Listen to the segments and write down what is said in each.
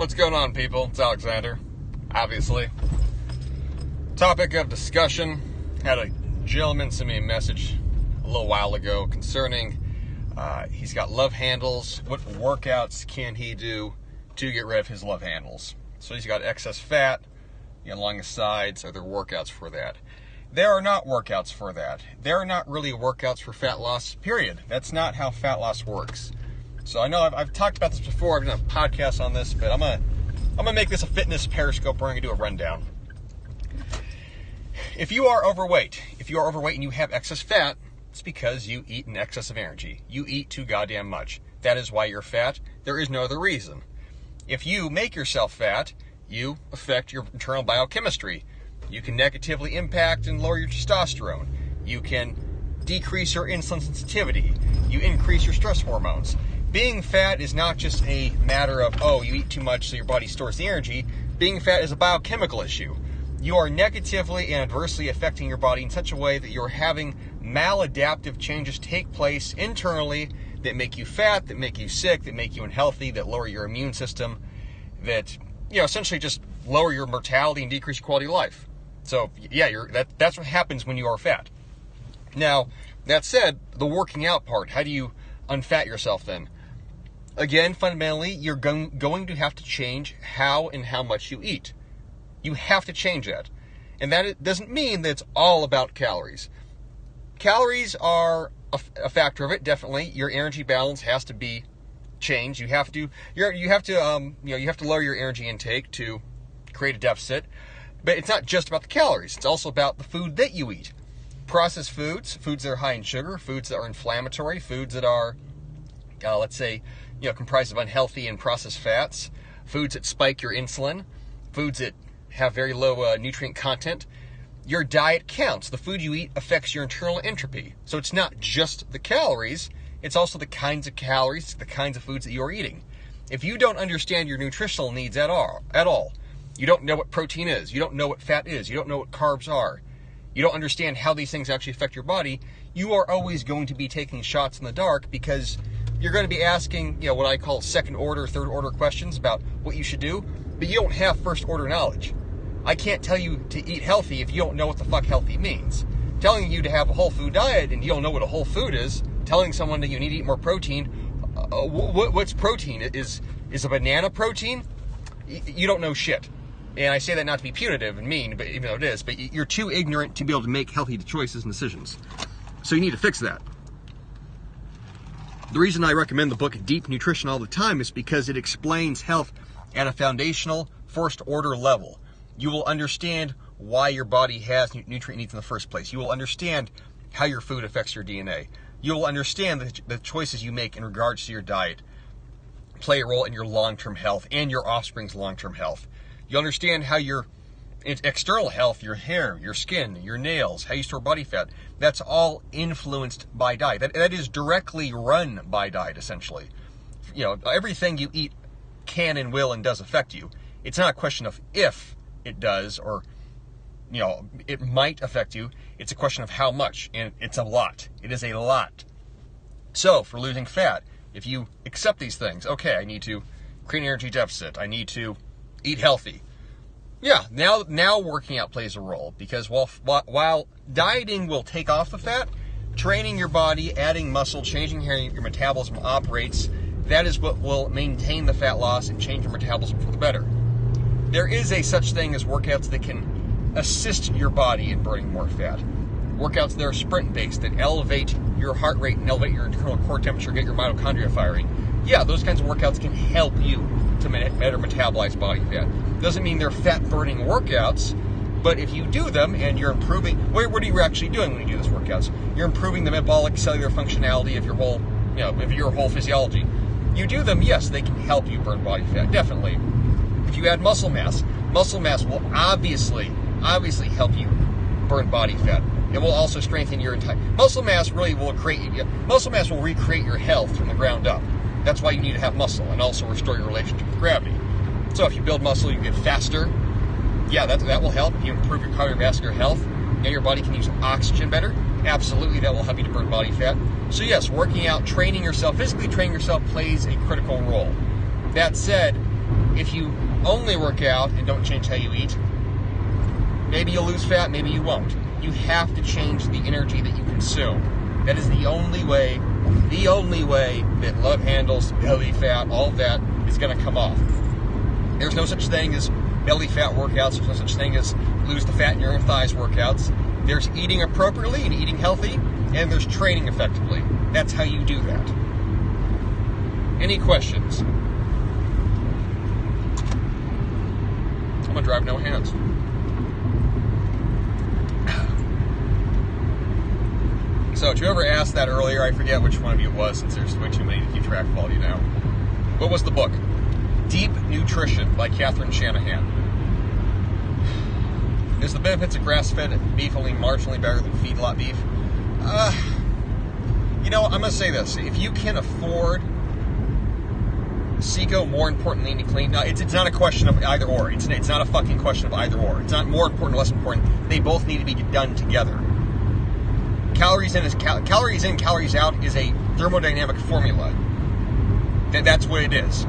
What's going on, people? It's Alexander, obviously. Topic of discussion. Had a gentleman send me a message a little while ago concerning he's got love handles. What workouts can he do to get rid of his love handles? So he's got excess fat along his sides. Are there workouts for that? There are not workouts for that. There are not really workouts for fat loss, period. That's not how fat loss works. So I know I've talked about this before. I've done a podcast on this, but I'm gonna make this a fitness periscope where I'm gonna do a rundown. If you are overweight and you have excess fat, it's because you eat in excess of energy. You eat too goddamn much. That is why you're fat. There is no other reason. If you make yourself fat, you affect your internal biochemistry. You can negatively impact and lower your testosterone. You can decrease your insulin sensitivity. You increase your stress hormones. Being fat is not just a matter of, you eat too much so your body stores the energy. Being fat is a biochemical issue. You are negatively and adversely affecting your body in such a way that you're having maladaptive changes take place internally that make you fat, that make you sick, that make you unhealthy, that lower your immune system, that essentially just lower your mortality and decrease your quality of life. So that's what happens when you are fat. Now, that said, the working out part, how do you unfat yourself then? Again, fundamentally, you're going to have to change how and how much you eat. You have to change that. And that doesn't mean that it's all about calories. Calories are a factor of it, definitely. Your energy balance has to be changed. You have to lower your energy intake to create a deficit. But it's not just about the calories. It's also about the food that you eat. Processed foods that are high in sugar, foods that are inflammatory, foods that are, comprised of unhealthy and processed fats, foods that spike your insulin, foods that have very low nutrient content. Your diet counts. The food you eat affects your internal entropy. So it's not just the calories, it's also the kinds of calories, the kinds of foods that you're eating. If you don't understand your nutritional needs at all, you don't know what protein is, you don't know what fat is, you don't know what carbs are, you don't understand how these things actually affect your body, you are always going to be taking shots in the dark because you're going to be asking, what I call second order, third order questions about what you should do, but you don't have first order knowledge. I can't tell you to eat healthy if you don't know what the fuck healthy means. Telling you to have a whole food diet and you don't know what a whole food is, telling someone that you need to eat more protein, what's protein? Is a banana protein? You don't know shit. And I say that not to be punitive and mean, but even though it is, but you're too ignorant to be able to make healthy choices and decisions. So you need to fix that. The reason I recommend the book Deep Nutrition all the time is because it explains health at a foundational, first order level. You will understand why your body has nutrient needs in the first place. You will understand how your food affects your DNA. You will understand that the choices you make in regards to your diet play a role in your long-term health and your offspring's long-term health. You understand how your external health, your hair, your skin, your nails, how you store body fat, that's all influenced by diet. That is directly run by diet, essentially. Everything you eat can and will and does affect you. It's not a question of if it does or, it might affect you. It's a question of how much, and it's a lot. It is a lot. So, for losing fat, if you accept these things, okay, I need to create an energy deficit. I need to eat healthy. Yeah, now working out plays a role because while dieting will take off the fat, training your body, adding muscle, changing how your metabolism operates, that is what will maintain the fat loss and change your metabolism for the better. There is a such thing as workouts that can assist your body in burning more fat. Workouts that are sprint-based, that elevate your heart rate and elevate your internal core temperature, get your mitochondria firing. Yeah, those kinds of workouts can help you to better metabolize body fat. Doesn't mean they're fat-burning workouts, but if you do them and you're improving, what are you actually doing when you do these workouts? You're improving the metabolic cellular functionality of your whole physiology. You do them, yes, they can help you burn body fat, definitely. If you add muscle mass will obviously help you burn body fat. It will also strengthen your entire muscle mass. Muscle mass will recreate your health from the ground up. That's why you need to have muscle and also restore your relationship with gravity. So if you build muscle, you get faster. Yeah, that will help. You improve your cardiovascular health. Now your body can use oxygen better. Absolutely, that will help you to burn body fat. So yes, working out, physically training yourself plays a critical role. That said, if you only work out and don't change how you eat, maybe you'll lose fat, maybe you won't. You have to change the energy that you consume. That is the only way that love handles, belly fat, all of that is going to come off. There's no such thing as belly fat workouts. There's no such thing as lose the fat in your thighs workouts. There's eating appropriately and eating healthy, and there's training effectively. That's how you do that. Any questions? I'm gonna drive no hands. So, to whoever asked that earlier, I forget which one of you it was, since there's way too many to keep track of all of you now. What was the book? Deep Nutrition by Catherine Shanahan. Is the benefits of grass-fed beef only marginally better than feedlot beef? You know, I'm going to say this. If you can afford Seco, more important than eating clean, no, it's not a question of either or. It's not a fucking question of either or. It's not more important or less important. They both need to be done together. Calories in, calories out is a thermodynamic formula. That's what it is.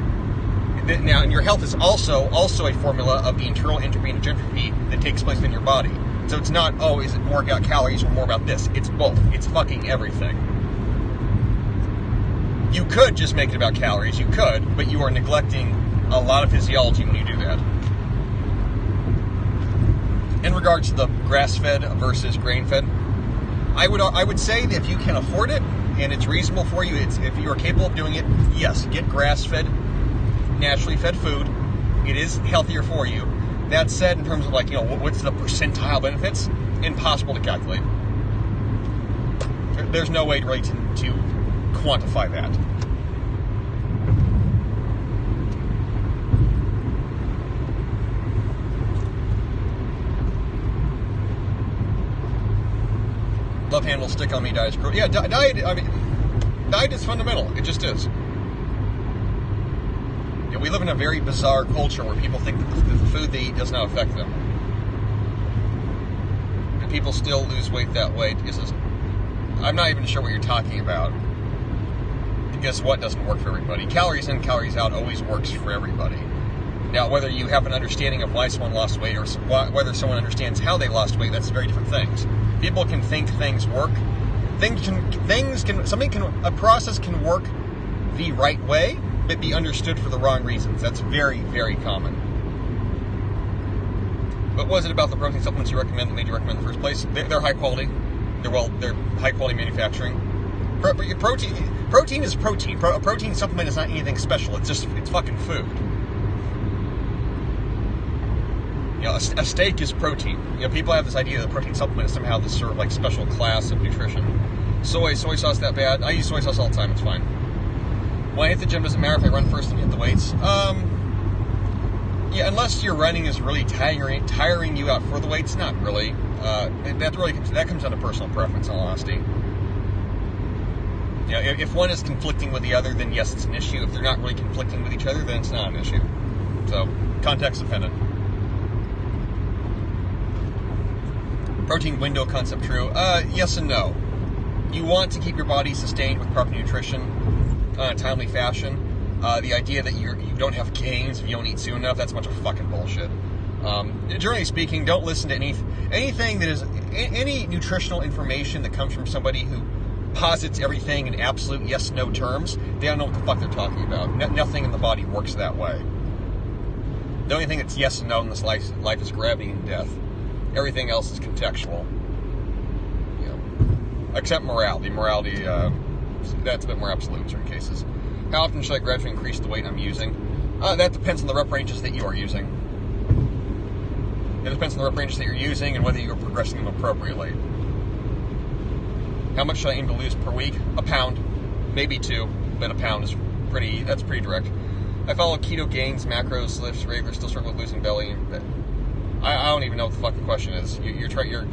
Now, and your health is also a formula of the internal entropy and entropy that takes place in your body. So it's not, oh, is it more about calories or more about this? It's both. It's fucking everything. You could just make it about calories. You could, but you are neglecting a lot of physiology when you do that. In regards to the grass-fed versus grain-fed, I would say that if you can afford it and it's reasonable for you, if you are capable of doing it, yes, get grass-fed, naturally fed food. It is healthier for you. That said, in terms of like, you know, what's the percentile benefits? Impossible to calculate. There's no way really to quantify that. Love handle, stick on me, diet is cruel. Yeah, diet, I mean, diet is fundamental. It just is. Yeah, we live in a very bizarre culture where people think that the food they eat does not affect them. And people still lose weight that way. I'm not even sure what you're talking about. And guess what doesn't work for everybody? Calories in, calories out always works for everybody. Now, whether you have an understanding of why someone lost weight or whether someone understands how they lost weight, that's very different things. People can think things work. A process can work the right way, but be understood for the wrong reasons. That's very, very common. What was it about the protein supplements you recommend that made you recommend in the first place? They're high quality. They're high quality manufacturing. Protein is protein. A protein supplement is not anything special. It's fucking food. You know, a steak is protein. You know, people have this idea that protein supplement is somehow this sort of like special class of nutrition. Soy sauce that bad? I use soy sauce all the time. It's fine. When I hit the gym, does it matter if I run first and hit the weights? Yeah, unless your running is really tiring you out for the weights, not really. That comes down to personal preference, in all honesty. You know, if one is conflicting with the other, then yes, it's an issue. If they're not really conflicting with each other, then it's not an issue. So, context dependent. Protein window concept true? Yes and no. You want to keep your body sustained with proper nutrition in a timely fashion. The idea that you don't have gains if you don't eat soon enough, that's a bunch of fucking bullshit. Generally speaking, don't listen to anything that is any nutritional information that comes from somebody who posits everything in absolute yes-no terms. They don't know what the fuck they're talking about. Nothing in the body works that way. The only thing that's yes and no in this life is gravity and death. Everything else is contextual. You know, except morality. Morality, that's a bit more absolute in certain cases. How often should I gradually increase the weight I'm using? That depends on the rep ranges that you are using. It depends on the rep ranges that you're using and whether you're progressing them appropriately. How much should I aim to lose per week? A pound, maybe 2, but a pound is pretty direct. I follow keto gains, macros, lifts, regular, still struggle with losing belly. I don't even know what the fuck the question is. You're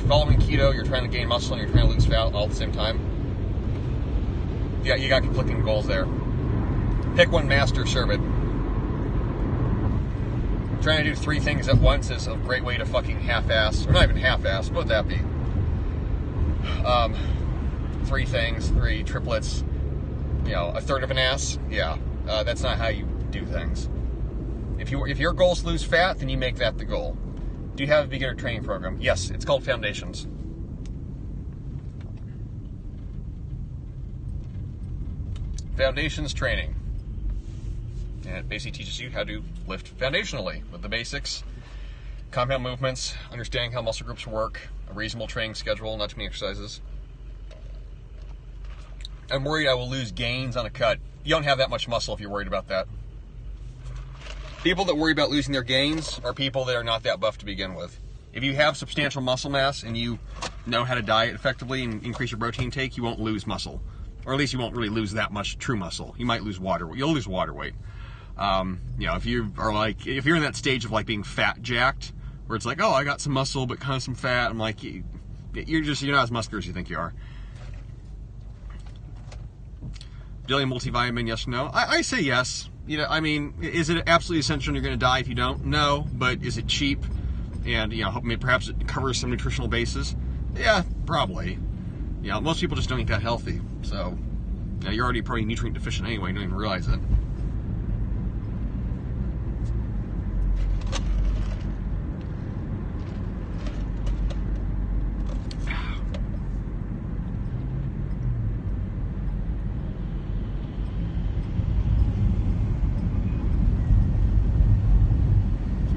following keto, you're trying to gain muscle, and you're trying to lose fat all at the same time. Yeah, you got conflicting goals there. Pick one, master, serve it. Trying to do 3 things at once is a great way to fucking half-ass, or not even half-ass, what would that be? 3 things, 3 triplets, you know, a third of an ass? Yeah, that's not how you do things. If your goal is to lose fat, then you make that the goal. Do you have a beginner training program? Yes, it's called Foundations. Foundations training. And it basically teaches you how to lift foundationally with the basics, compound movements, understanding how muscle groups work, a reasonable training schedule, not too many exercises. I'm worried I will lose gains on a cut. You don't have that much muscle if you're worried about that. People that worry about losing their gains are people that are not that buff to begin with. If you have substantial muscle mass and you know how to diet effectively and increase your protein intake, you won't lose muscle. Or at least you won't really lose that much true muscle. You might lose water. You'll lose water weight. If you are like, if you're in that stage of like being fat jacked, where it's like, oh, I got some muscle but kind of some fat. I'm like, you're not as muscular as you think you are. Daily multivitamin, yes or no? I say yes. Is it absolutely essential and you're going to die if you don't? No, but is it cheap? And, perhaps it covers some nutritional bases? Yeah, probably. Most people just don't eat that healthy. So, you're already probably nutrient deficient anyway, you don't even realize it.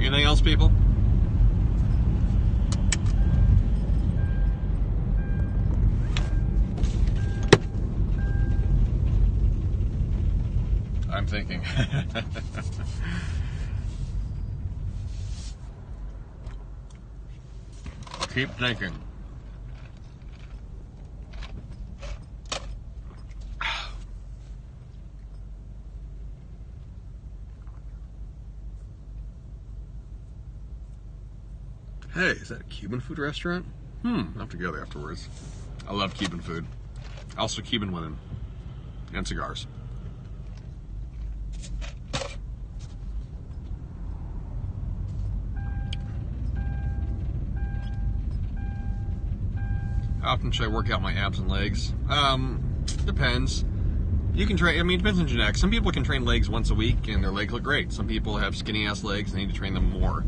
Anything else, people? I'm thinking. Keep thinking. Hey, is that a Cuban food restaurant? I'll have to go there afterwards. I love Cuban food. Also Cuban women. And cigars. How often should I work out my abs and legs? Depends. You can train, it depends on genetics. Some people can train legs once a week and their legs look great. Some people have skinny ass legs and they need to train them more.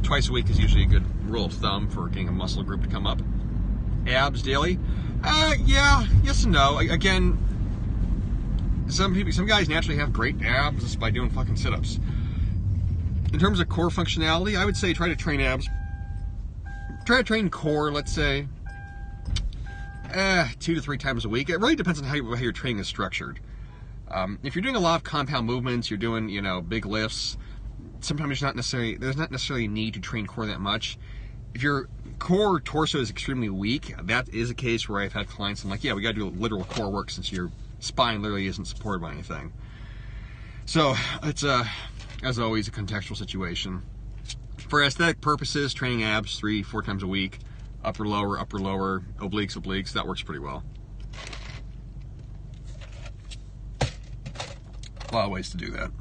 Twice a week is usually a good rule of thumb for getting a muscle group to come up. Abs daily? Yeah, yes and no. Again, some guys naturally have great abs just by doing fucking sit-ups. In terms of core functionality, I would say try to train abs. Try to train core, let's say, 2 to 3 times a week. It really depends on how your training is structured. If you're doing a lot of compound movements, you're doing, big lifts, sometimes there's not necessarily a need to train core that much. If your core torso is extremely weak, that is a case where I've had clients, I'm like, yeah, we got to do literal core work since your spine literally isn't supported by anything. So it's as always a contextual situation. For aesthetic purposes, training abs 3-4 times a week, upper lower, obliques, that works pretty well. A lot of ways to do that.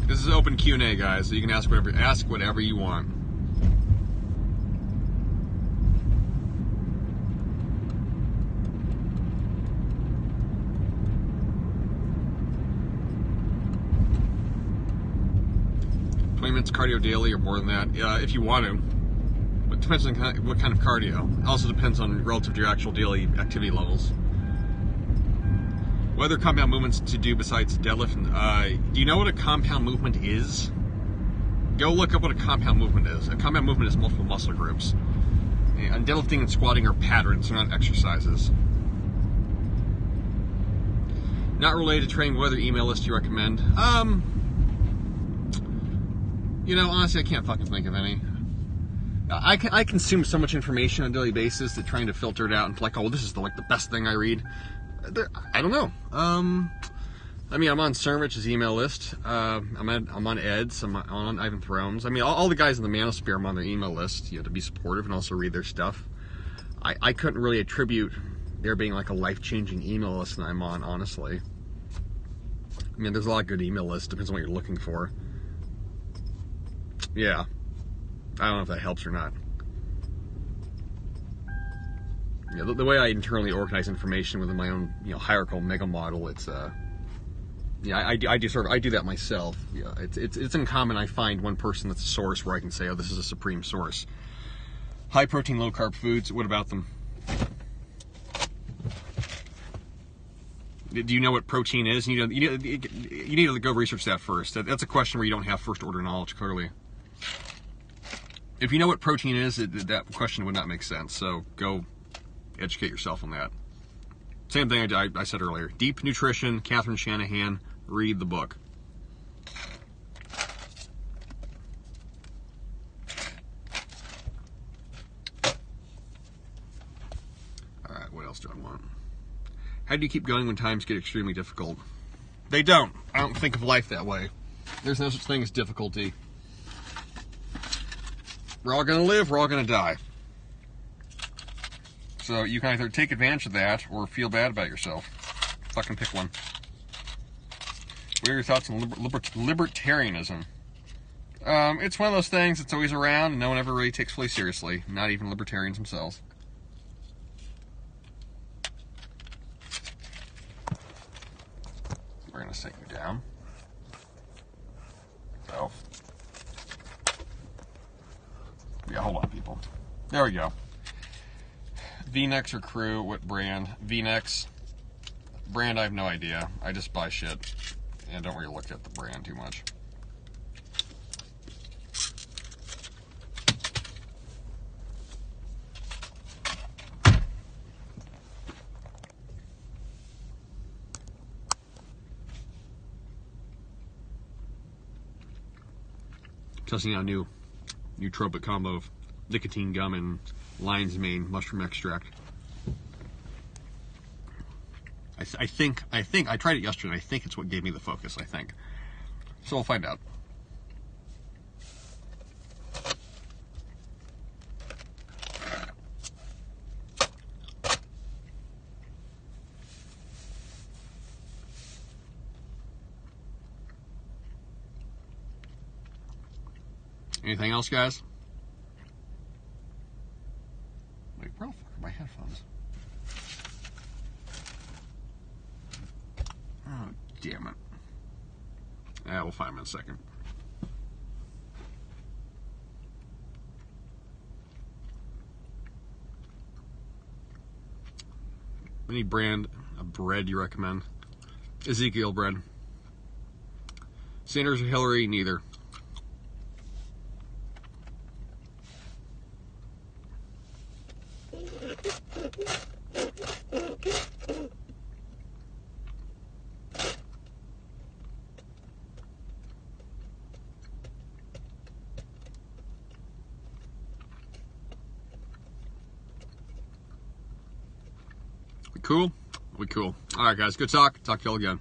This is open Q&A, guys, so you can ask whatever you want. Minutes cardio daily or more than that, if you want to. But it depends on what kind of cardio. It also depends on relative to your actual daily activity levels. What other compound movements to do besides deadlift? Do you know what a compound movement is? Go look up what a compound movement is. A compound movement is multiple muscle groups. And deadlifting and squatting are patterns, they're not exercises. Not related to training. What other email list do you recommend? Honestly, I can't fucking think of any. I consume so much information on a daily basis that trying to filter it out and like, oh, this is the best thing I read. I don't know. I'm on Cermich's email list. I'm on Ed's. I'm on Ivan Throne's. All the guys in the Manosphere, I'm on their email list. You have to be supportive and also read their stuff. I couldn't really attribute there being like a life-changing email list that I'm on, honestly. I mean, there's a lot of good email lists, depends on what you're looking for. Yeah. I don't know if that helps or not. Yeah, the way I internally organize information within my own, hierarchical mega model, it's yeah, I do that myself. Yeah, it's uncommon. I find one person that's a source where I can say, oh, this is a supreme source. High protein, low carb foods. What about them? Do you know what protein is? You need to go research that first. That's a question where you don't have first order knowledge, clearly. If you know what protein is, that question would not make sense. So go educate yourself on that. Same thing I said earlier. Deep Nutrition, Catherine Shanahan. Read the book. All right, what else do I want? How do you keep going when times get extremely difficult? They don't. I don't think of life that way. There's no such thing as difficulty. We're all going to live, we're all going to die. So you can either take advantage of that or feel bad about yourself. Fucking pick one. What are your thoughts on libertarianism? It's one of those things that's always around and no one ever really takes fully seriously. Not even libertarians themselves. We're going to set you down. So, yeah, hold on, people. There we go. V-necks or crew, what brand? V-necks. Brand, I have no idea. I just buy shit. And don't really look at the brand too much. Testing out a new nootropic combo of nicotine gum and lion's mane mushroom extract. I think I tried it yesterday. I think it's what gave me the focus. I think so. We'll find out. Anything else, guys? Wait, where the fuck are my headphones? Oh, damn it. Yeah, we'll find them in a second. Any brand of bread you recommend? Ezekiel bread. Sanders or Hillary? Neither. We cool? We cool. All right, guys. Good talk. Talk to y'all again.